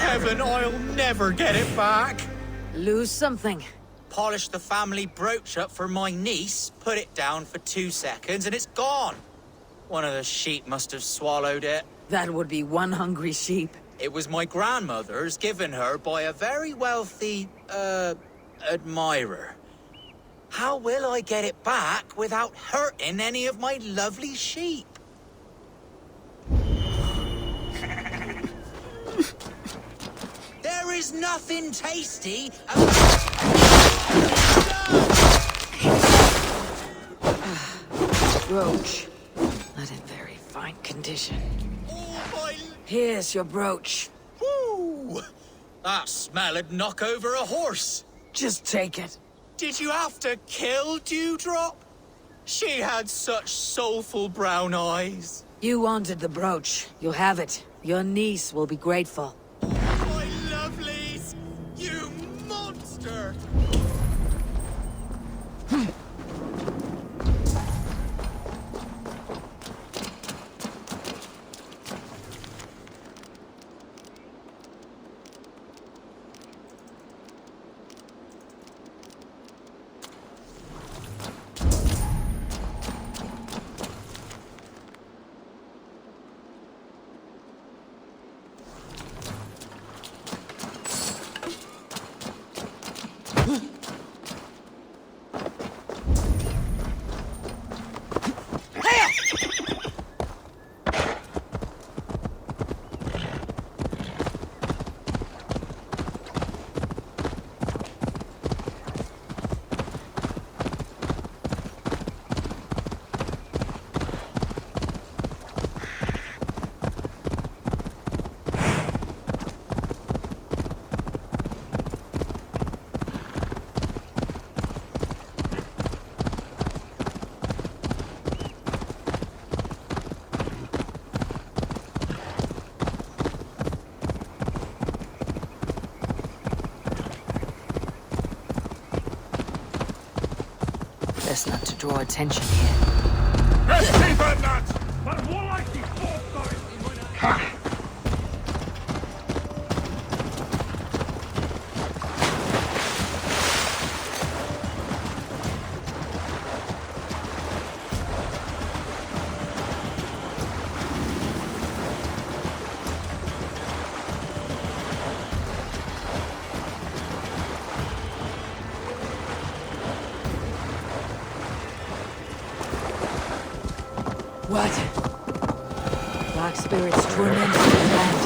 heaven, I'll never get it back. Lose something. Polished the family brooch up for my niece, put it down for 2 seconds, and it's gone. One of the sheep must have swallowed it. That would be one hungry sheep. It was my grandmother's, given her by a very wealthy, admirer. How will I get it back without hurting any of my lovely sheep? There is nothing tasty about... Brooch. Not in very fine condition. Oh, my... Here's your brooch. Woo! That smell'd knock over a horse. Just take it. Did you have to kill Dewdrop? She had such soulful brown eyes. You wanted the brooch. You'll have it. Your niece will be grateful. My lovelies! You monster! Best not to draw attention here. What? Black spirits torment the land.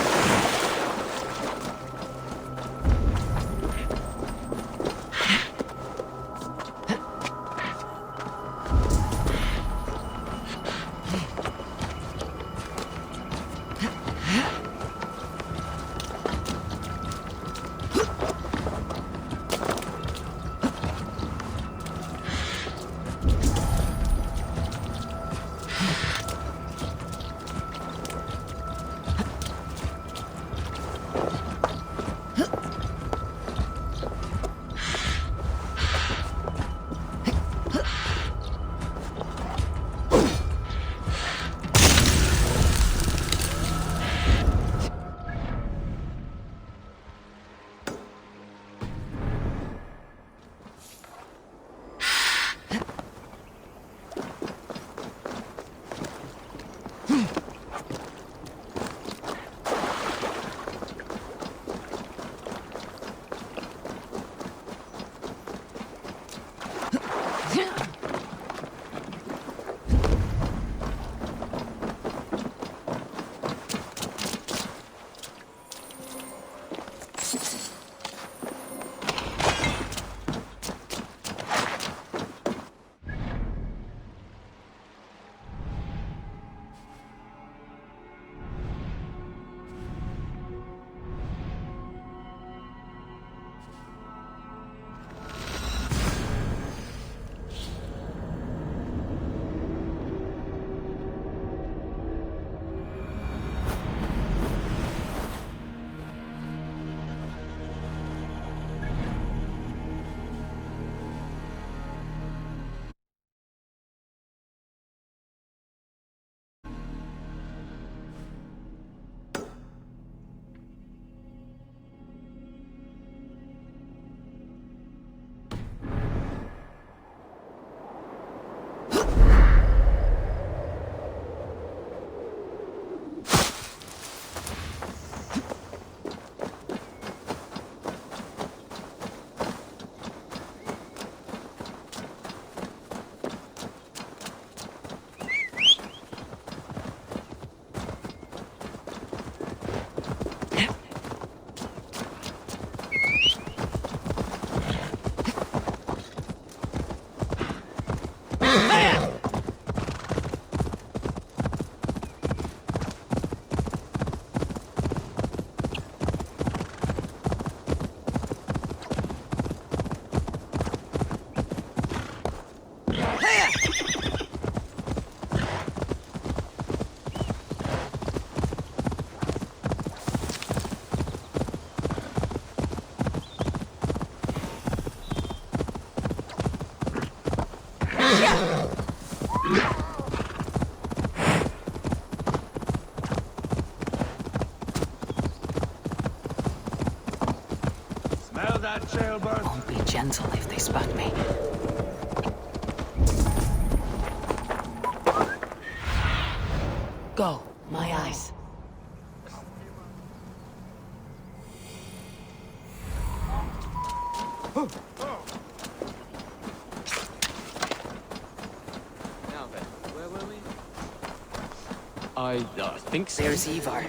Smell that, jailbird? Won't be gentle if they spot me. Go, my eyes. Now then, where were we? I think so. There's Ivar.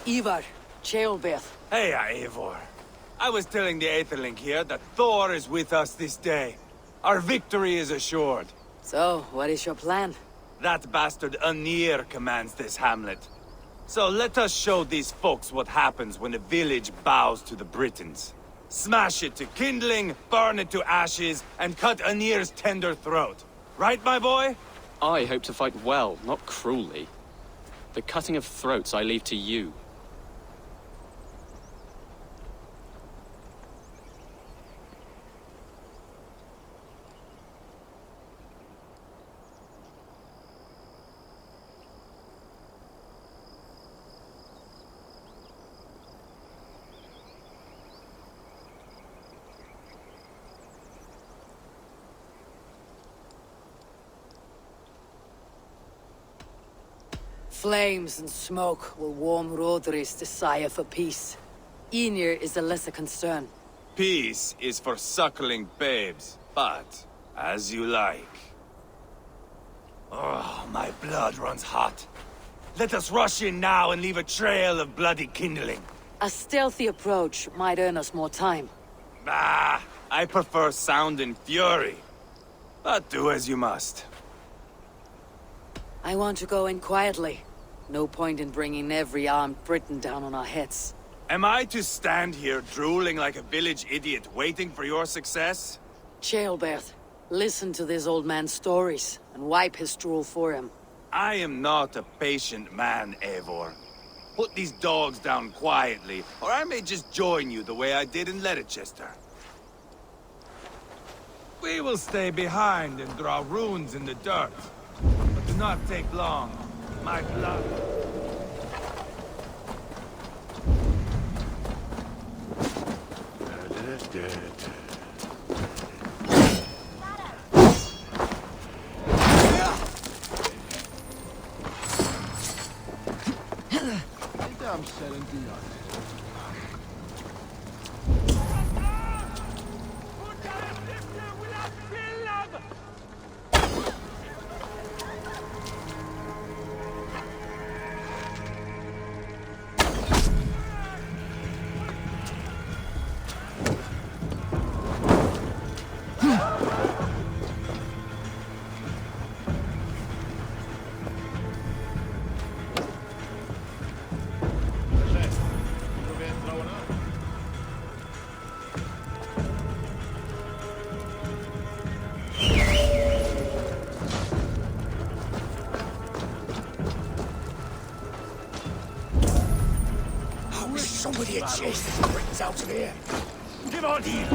Ivar, Cheolbeth. Hey, Eivor. I was telling the Aetherling here that Thor is with us this day. Our victory is assured. So, what is your plan? That bastard Anir commands this hamlet. So let us show these folks what happens when a village bows to the Britons. Smash it to kindling, burn it to ashes, and cut Anir's tender throat. Right, my boy? I hope to fight well, not cruelly. The cutting of throats I leave to you. Flames and smoke will warm Rodri's desire for peace. Ynir is a lesser concern. Peace is for suckling babes, but as you like. Oh, my blood runs hot. Let us rush in now and leave a trail of bloody kindling. A stealthy approach might earn us more time. Bah, I prefer sound and fury. But do as you must. I want to go in quietly. No point in bringing every armed Briton down on our heads. Am I to stand here drooling like a village idiot waiting for your success? Cheolbeth, listen to this old man's stories and wipe his drool for him. I am not a patient man, Eivor. Put these dogs down quietly, or I may just join you the way I did in Leicester. We will stay behind and draw runes in the dirt. But do not take long. My blood... I'm selling beyond. Somebody had chased these Britons out of here. Give on here!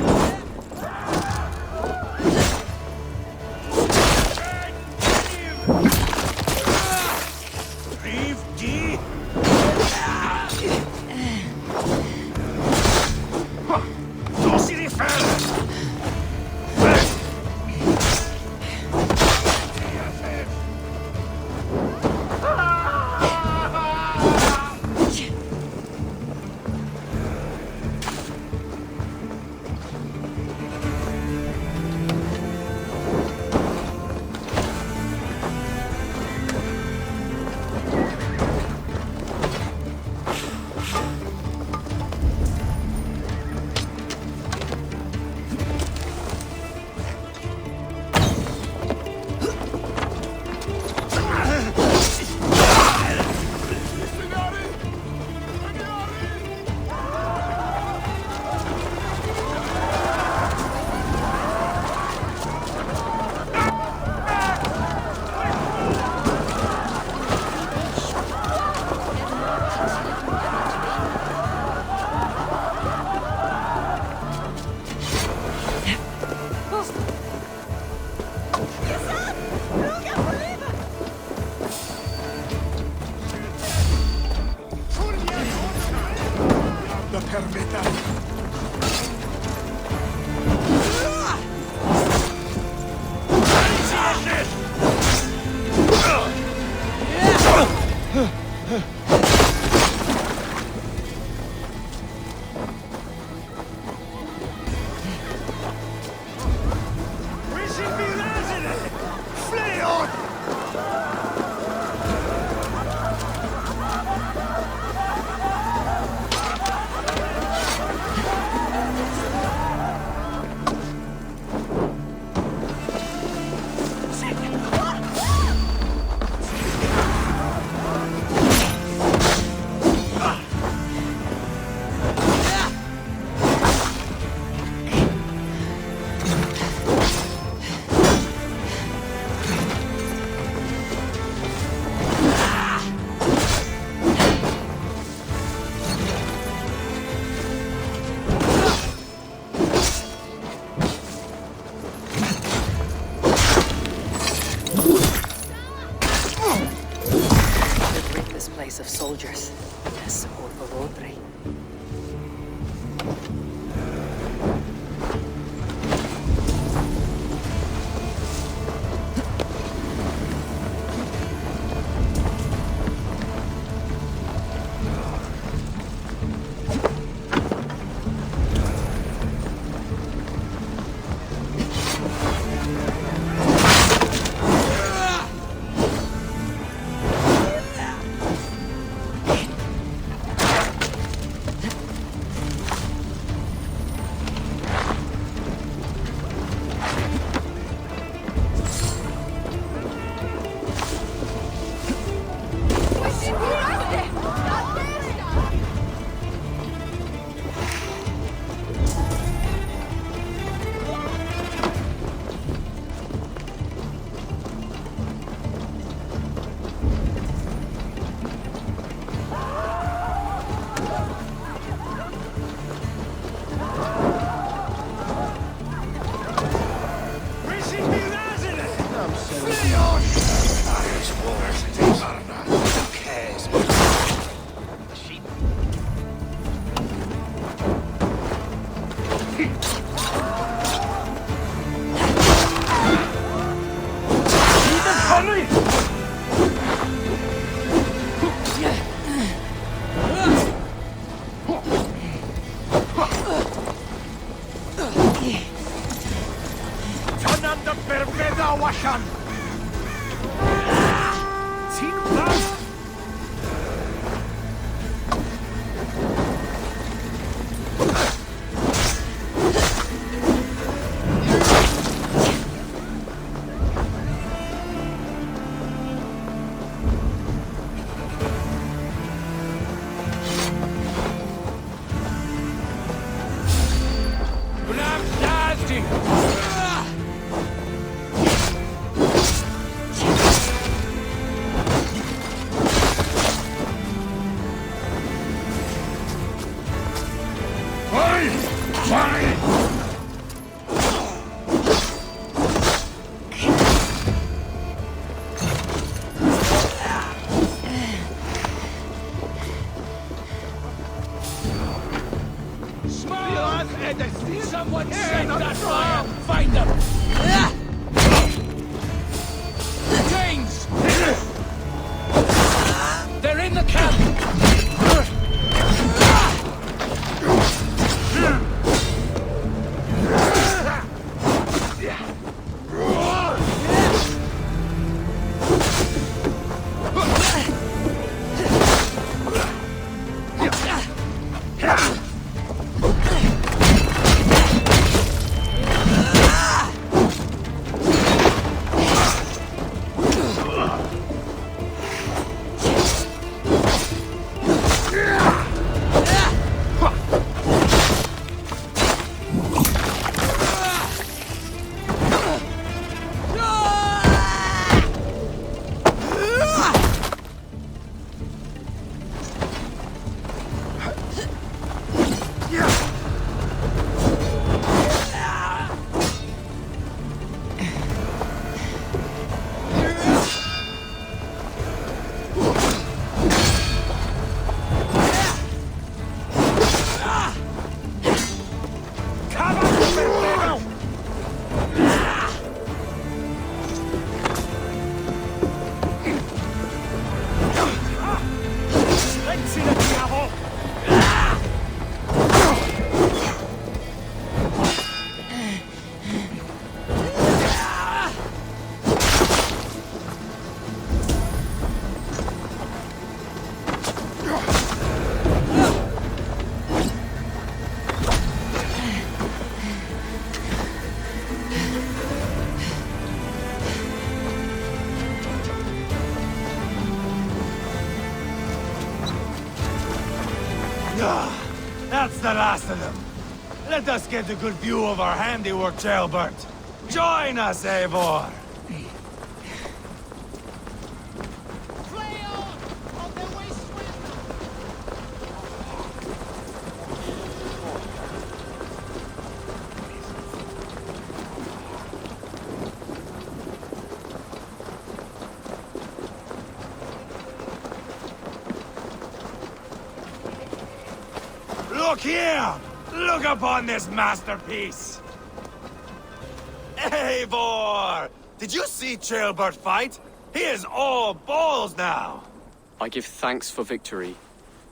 Of soldiers. Yes, Orvarodri. Someone set that fire! Find them! James! They're in the camp! That's the last of them. Let us get a good view of our handiwork, Jailbert. Join us, Eivor! Look here! Look upon this masterpiece! Eivor! Did you see Jailbert fight? He is all balls now! I give thanks for victory,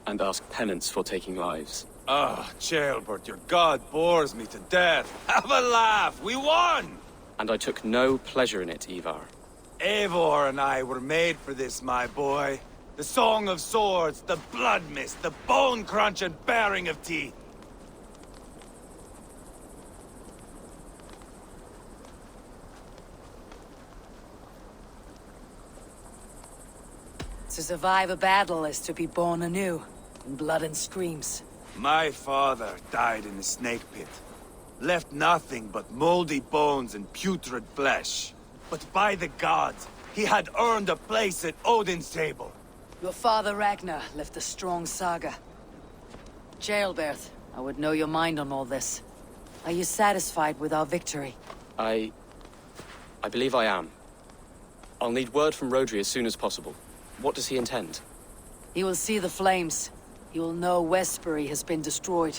and ask penance for taking lives. Ah, Jailbert, your god bores me to death. Have a laugh! We won! And I took no pleasure in it, Ivar. Eivor and I were made for this, my boy. The song of swords, the blood mist, the bone crunch and baring of teeth. To survive a battle is to be born anew, in blood and screams. My father died in the snake pit. Left nothing but moldy bones and putrid flesh. But by the gods, he had earned a place at Odin's table. Your father Ragnar left a strong saga. Jailbert, I would know your mind on all this. Are you satisfied with our victory? I believe I am. I'll need word from Rodri as soon as possible. What does he intend? He will see the flames. He will know Westbury has been destroyed.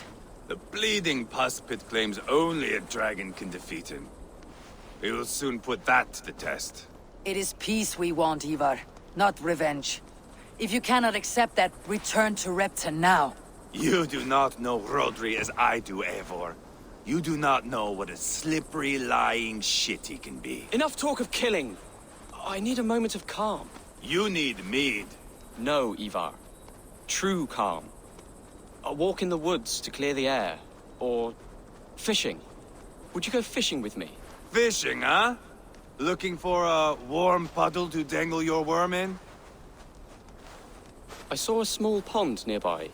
The bleeding pus pit claims only a dragon can defeat him. We will soon put that to the test. It is peace we want, Ivar, not revenge. If you cannot accept that, return to Repton now. You do not know Rodri as I do, Eivor. You do not know what a slippery, lying shit he can be. Enough talk of killing! I need a moment of calm. You need mead. No, Ivar. True calm. A walk in the woods to clear the air. Or fishing. Would you go fishing with me? Fishing, huh? Looking for a warm puddle to dangle your worm in? I saw a small pond nearby.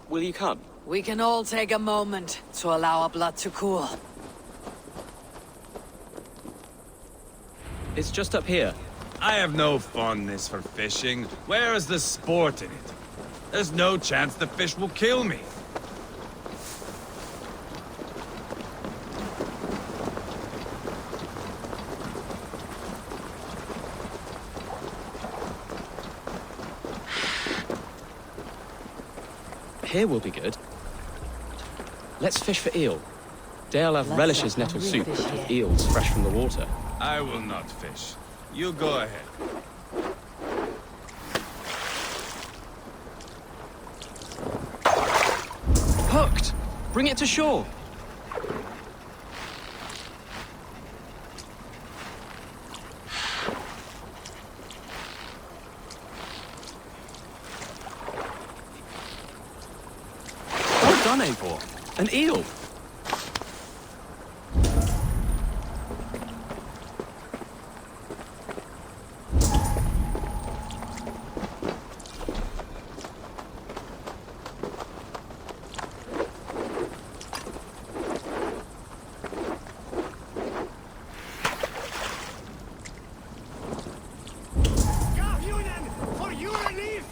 Will you come? We can all take a moment to allow our blood to cool. It's just up here. I have no fondness for fishing. Where is the sport in it? There's no chance the fish will kill me. Here will be good. Let's fish for eel. Dale relishes nettle soup with eels fresh from the water. I will not fish. You go ahead. Hooked! Bring it to shore! Well done, Eivor. An eel! For your relief!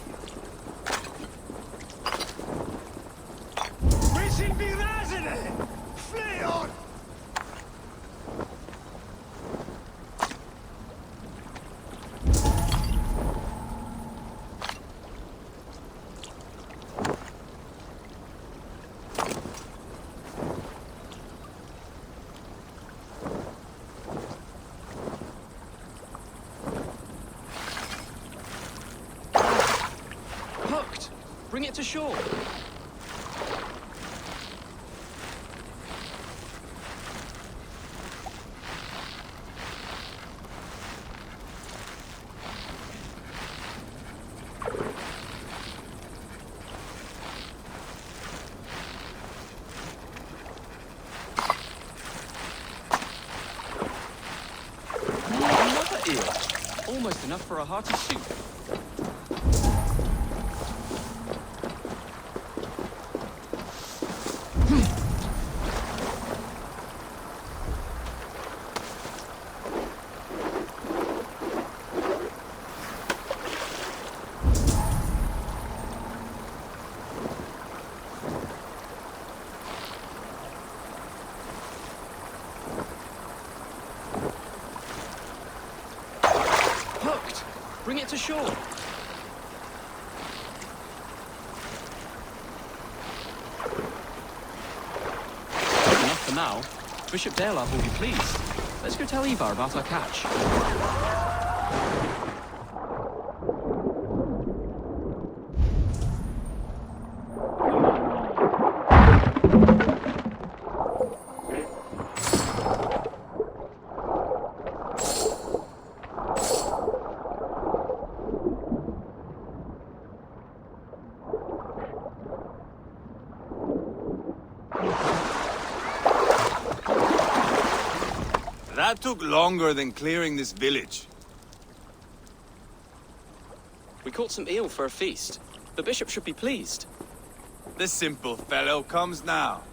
Wishing be razene! Flee on! Hooked! Bring it to shore! Another eel! Almost enough for a hearty soup. it to shore. Enough for now. Bishop Dalelove will be pleased. Let's go tell Ivar about our catch. That took longer than clearing this village. We caught some eel for a feast. The bishop should be pleased. The simple fellow comes now.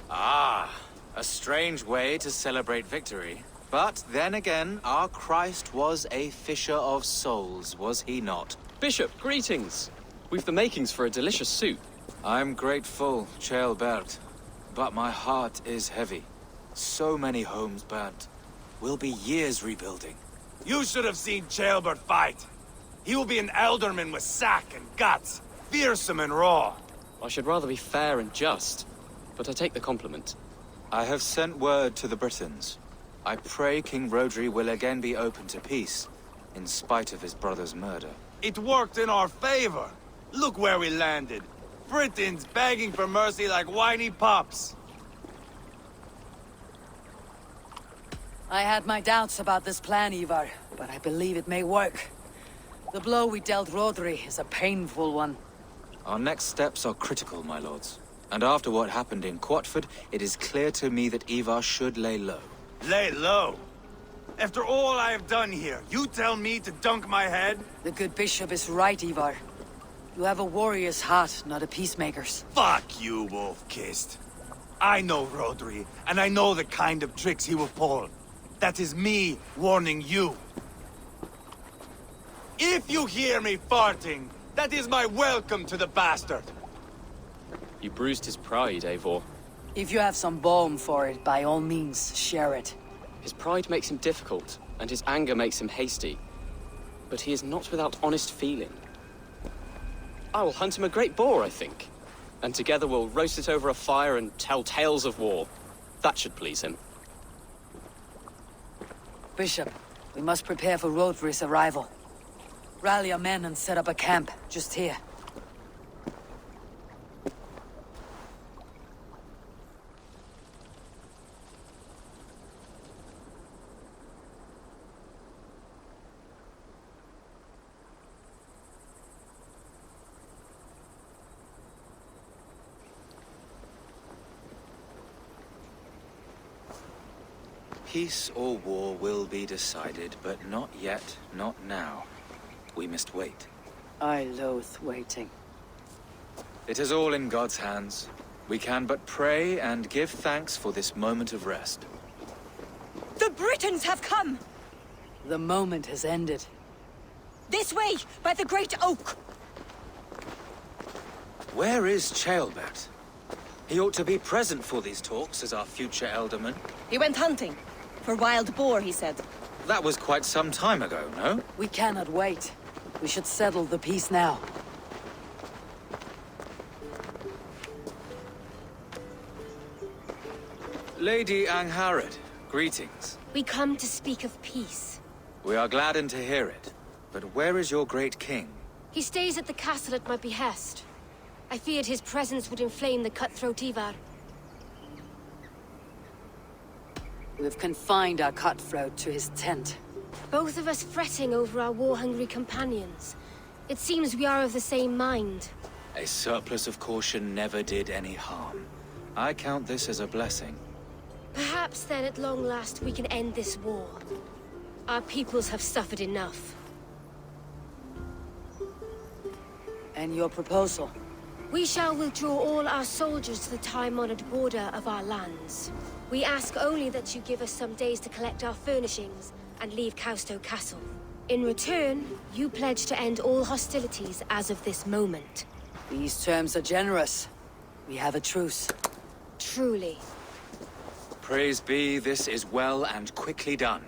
Ah, a strange way to celebrate victory. But then again, our Christ was a fisher of souls, was he not? Bishop, greetings. We've the makings for a delicious soup. I'm grateful, Ceolbert, but my heart is heavy. So many homes burnt. We'll be years rebuilding. You should have seen Ceolbert fight. He will be an alderman with sack and guts, fearsome and raw. I should rather be fair and just, but I take the compliment. I have sent word to the Britons. I pray King Rodri will again be open to peace, in spite of his brother's murder. It worked in our favor. Look where we landed. Britons begging for mercy like whiny pups. I had my doubts about this plan, Ivar, but I believe it may work. The blow we dealt Rodri is a painful one. Our next steps are critical, my lords. And after what happened in Quatford, it is clear to me that Ivar should lay low. Lay low? After all I have done here, you tell me to dunk my head? The good bishop is right, Ivar. You have a warrior's heart, not a peacemaker's. Fuck you, Wolf-Kissed. I know Rodri, and I know the kind of tricks he will pull. That is me warning you. If you hear me farting, that is my welcome to the bastard. You bruised his pride, Eivor. If you have some balm for it, by all means, share it. His pride makes him difficult, and his anger makes him hasty. But he is not without honest feeling. I will hunt him a great boar, I think. And together we'll roast it over a fire and tell tales of war. That should please him. Bishop, we must prepare for Rodri's arrival. Rally our men and set up a camp, just here. Peace or war will be decided, but not yet, not now. We must wait. I loathe waiting. It is all in God's hands. We can but pray and give thanks for this moment of rest. The Britons have come! The moment has ended. This way, by the great oak! Where is Ceolbert? He ought to be present for these talks as our future elderman. He went hunting. For wild boar, he said. That was quite some time ago, no? We cannot wait. We should settle the peace now. Lady Angharad, greetings. We come to speak of peace. We are gladdened to hear it. But where is your great king? He stays at the castle at my behest. I feared his presence would inflame the cutthroat Ivar. We've confined our cutthroat to his tent. Both of us fretting over our war-hungry companions. It seems we are of the same mind. A surplus of caution never did any harm. I count this as a blessing. Perhaps then at long last we can end this war. Our peoples have suffered enough. And your proposal? We shall withdraw all our soldiers to the time-honored border of our lands. We ask only that you give us some days to collect our furnishings and leave Causto Castle. In return, you pledge to end all hostilities as of this moment. These terms are generous. We have a truce. Truly. Praise be, this is well and quickly done.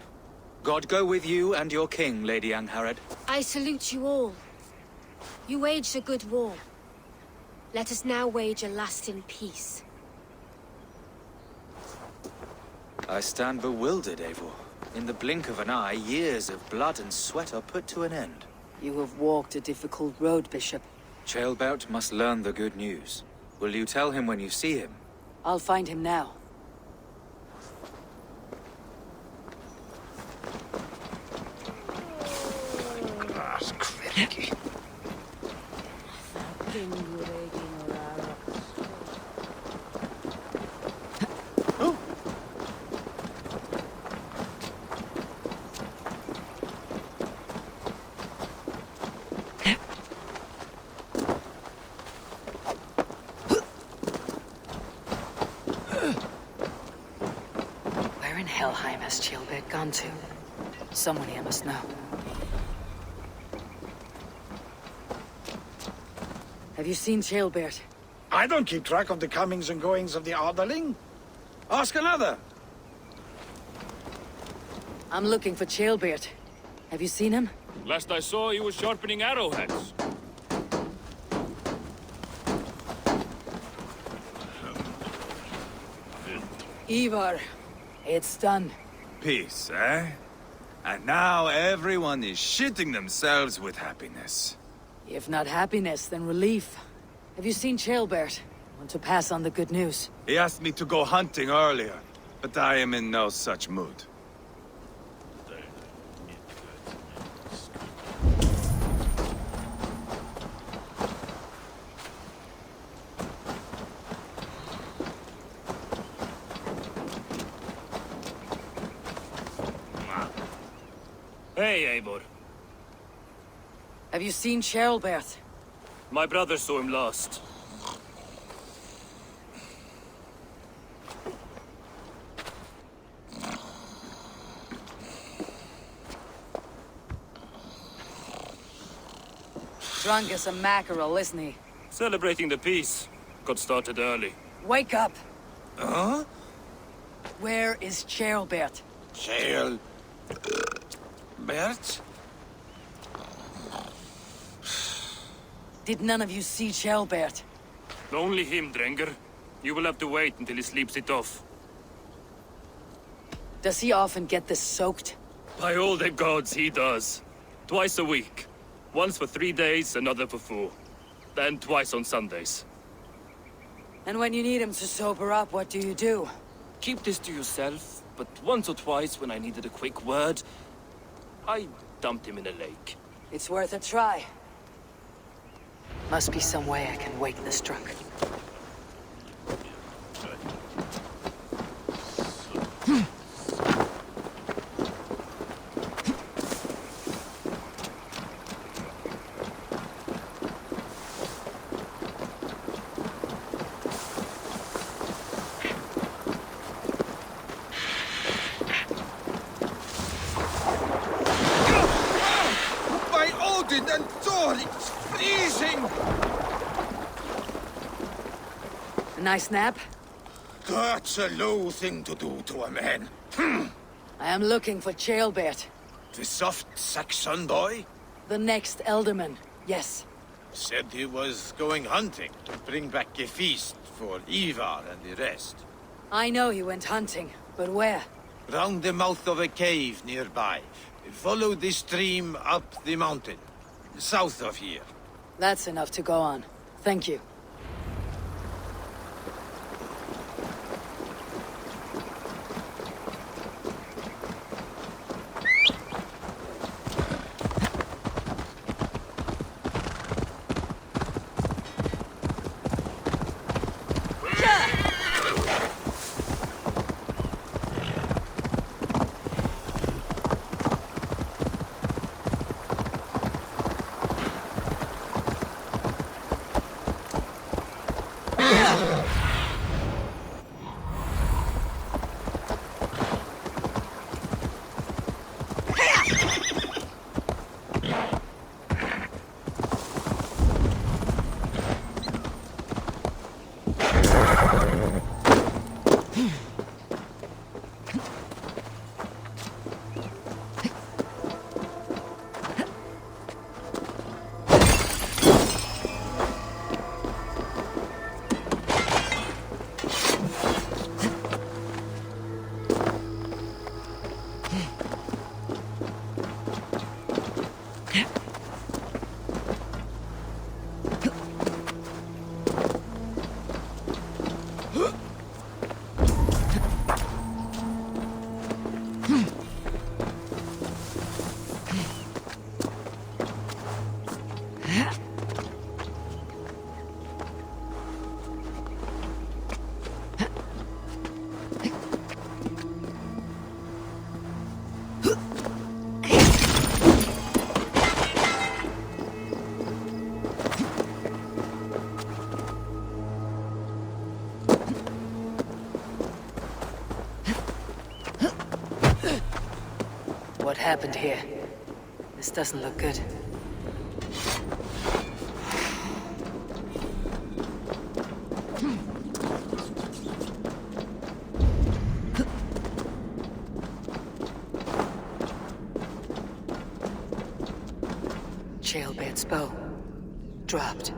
God go with you and your king, Lady Angharad. I salute you all. You waged a good war. Let us now wage a lasting peace. I stand bewildered, Eivor. In the blink of an eye, years of blood and sweat are put to an end. You have walked a difficult road, Bishop. Chaelbert must learn the good news. Will you tell him when you see him? I'll find him now. That's cranky. Where in Helheim has Chaelbert gone to? Someone here must know. Have you seen Chaelbert? I don't keep track of the comings and goings of the Arderling. Ask another. I'm looking for Chaelbert. Have you seen him? Last I saw, he was sharpening arrowheads. Ivar, it's done. Peace, eh? And now everyone is shitting themselves with happiness. If not happiness, then relief. Have you seen Chaelbert? Want to pass on the good news? He asked me to go hunting earlier, but I am in no such mood. Hey, Eivor. Have you seen Chaelbert? My brother saw him last. Drunk as a mackerel, isn't he? Celebrating the peace. Got started early. Wake up! Huh? Where is Chaelbert? Bert? Did none of you see Chaelbert? Only him, Drenger. You will have to wait until he sleeps it off. Does he often get this soaked? By all the gods, he does. Twice a week. Once for 3 days, another for 4. Then twice on Sundays. And when you need him to sober up, what do you do? Keep this to yourself, but once or twice when I needed a quick word, I dumped him in a lake. It's worth a try. Must be some way I can wake this drunk. By Odin and Thor, it's freezing! A nice nap? That's a low thing to do to a man. I am looking for Chaelbert. The soft Saxon boy The next Elderman. Yes. said he was going hunting to bring back a feast for Ivar and the rest. I know he went hunting, but where? Round the mouth of a cave nearby. Follow the stream up the mountain, south of here. That's enough to go on. Thank you. happened here? This doesn't look good. Jailbird's bow. Dropped.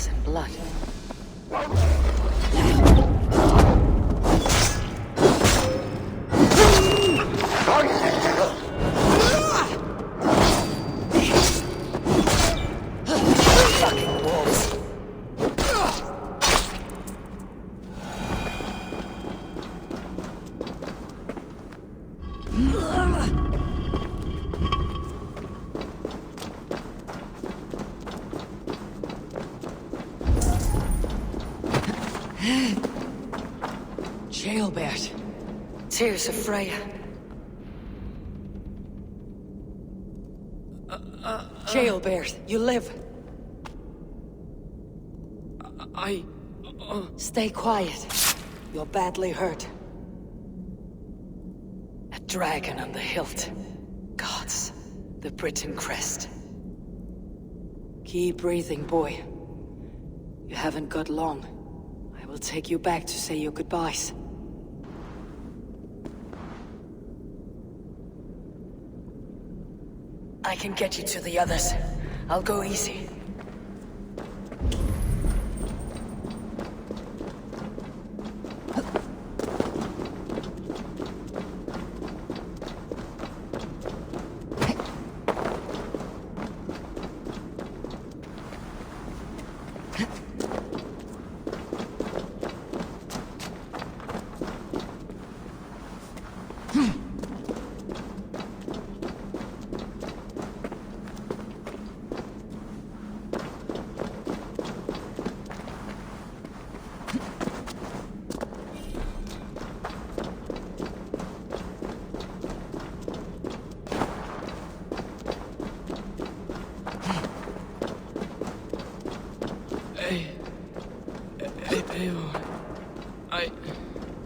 And blood. Fucking wolves. Jailbird. Tears of Freya. Jailbird, you live. Stay quiet. You're badly hurt. A dragon on the hilt. Gods, the Britain crest. Keep breathing, boy. You haven't got long. I will take you back to say your goodbyes. I can get you to the others. I'll go easy.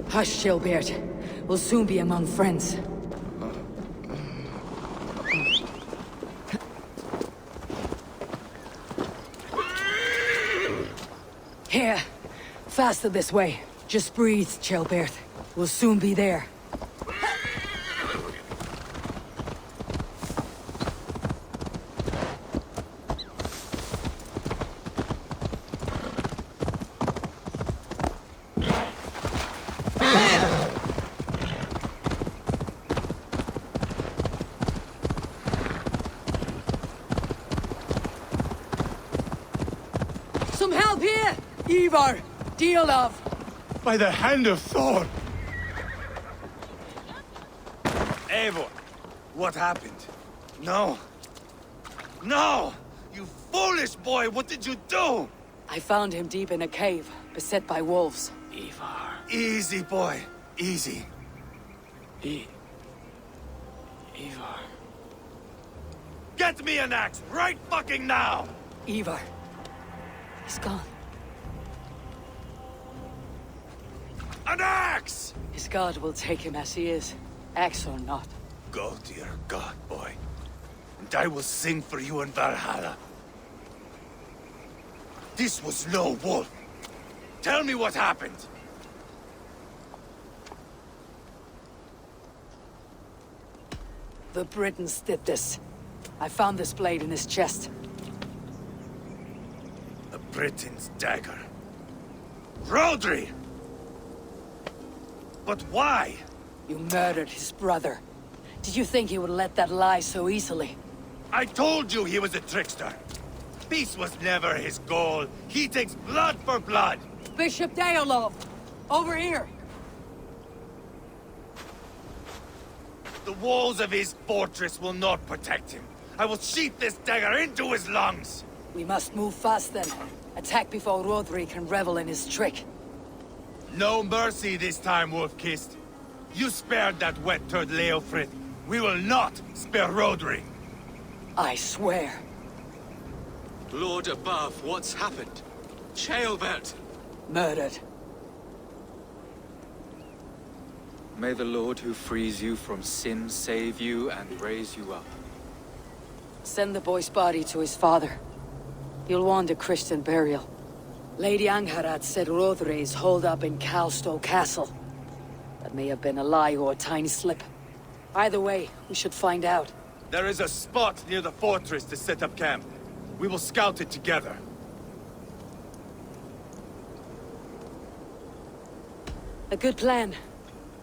Hush, Jailbird. We'll soon be among friends. Here. Faster this way. Just breathe, Jailbird. We'll soon be there. Some help here! Ivar! Deal of! By the hand of Thor! Eivor, what happened? No! No! You foolish boy, what did you do? I found him deep in a cave, beset by wolves. Ivar. Easy, boy. Easy. Ivar. Get me an axe right fucking now! Ivar. He's gone. An axe! His god will take him as he is, axe or not. Go to your god, boy. And I will sing for you in Valhalla. This was no wolf. Tell me what happened. The Britons did this. I found this blade in his chest. The Britain's dagger. Rodri! But why? You murdered his brother. Did you think he would let that lie so easily? I told you he was a trickster. Peace was never his goal. He takes blood for blood. Bishop Deolov! Over here! The walls of his fortress will not protect him. I will sheath this dagger into his lungs! We must move fast then. Attack before Rodri can revel in his trick. No mercy this time, Wolf-Kissed. You spared that wet turd Leofrid. We will not spare Rodri. I swear. Lord above, what's happened? Ceolbert! Murdered. May the Lord who frees you from sin save you and raise you up. Send the boy's body to his father. He'll want a Christian burial. Lady Angharad said Rodri is holed up in Calstow Castle. That may have been a lie or a tiny slip. Either way, we should find out. There is a spot near the fortress to set up camp. We will scout it together. A good plan.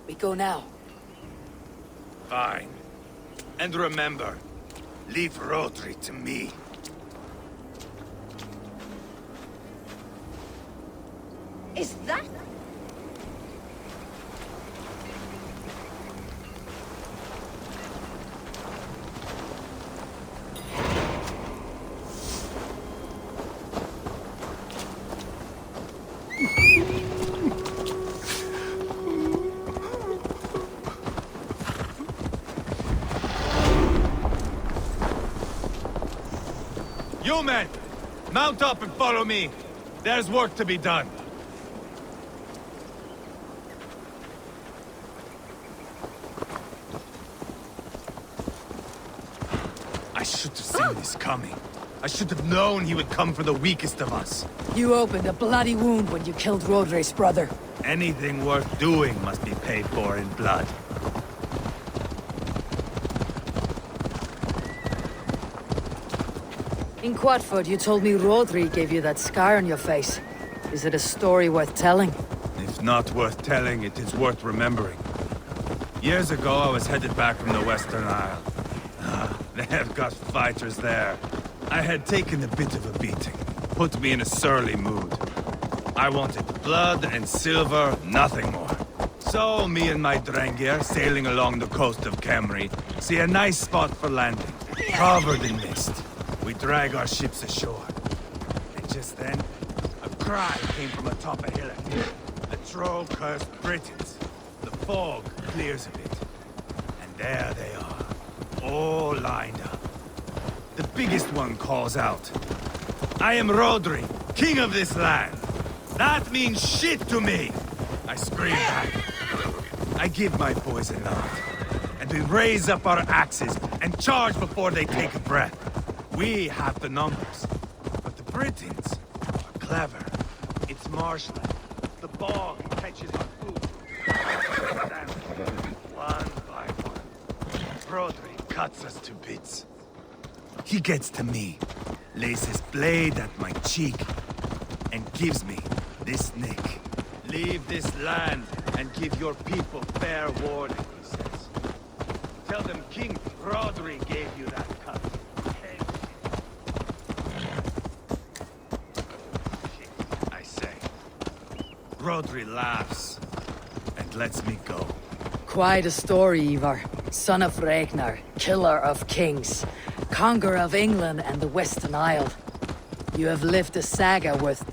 We go now. Fine. And remember, leave Rodri to me. Is that... You men! Mount up and follow me! There's work to be done. I should have seen this coming. I should have known he would come for the weakest of us. You opened a bloody wound when you killed Rodri's brother. Anything worth doing must be paid for in blood. In Quatford, you told me Rodri gave you that scar on your face. Is it a story worth telling? If not worth telling, it is worth remembering. Years ago, I was headed back from the Western Isle. They have got fighters there. I had taken a bit of a beating. Put me in a surly mood. I wanted blood and silver, nothing more. So, me and my Drengir, sailing along the coast of Kemri, see a nice spot for landing, covered in mist. We drag our ships ashore. And just then, a cry came from atop a hillock. The troll-cursed Britons. The fog clears a bit. And there they are, all lined up. The biggest one calls out, "I am Rodri, king of this land. That means shit to me!" I scream back. I give my boys a nod. And we raise up our axes and charge before they take a breath. We have the numbers, but the Britons are clever. It's marshland. The bog catches our food. One by one, Rodri cuts us to bits. He gets to me, lays his blade at my cheek, and gives me this nick. Leave this land and give your people fair warning, he says. Tell them King Rodri gave you that cut. I say. Rodri laughs and lets me go. Quite a story, Ivar. Son of Ragnar, killer of kings, conqueror of England and the Western Isle. You have lived a saga worth...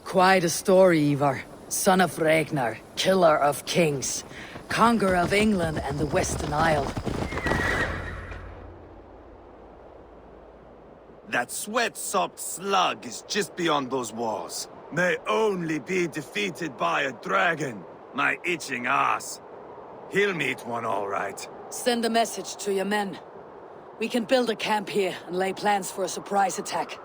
Quite a story, Ivar. Son of Ragnar, killer of kings, conqueror of England and the Western Isle. That sweat-sopped slug is just beyond those walls. May only be defeated by a dragon, my itching ass. He'll meet one all right. Send a message to your men. We can build a camp here and lay plans for a surprise attack.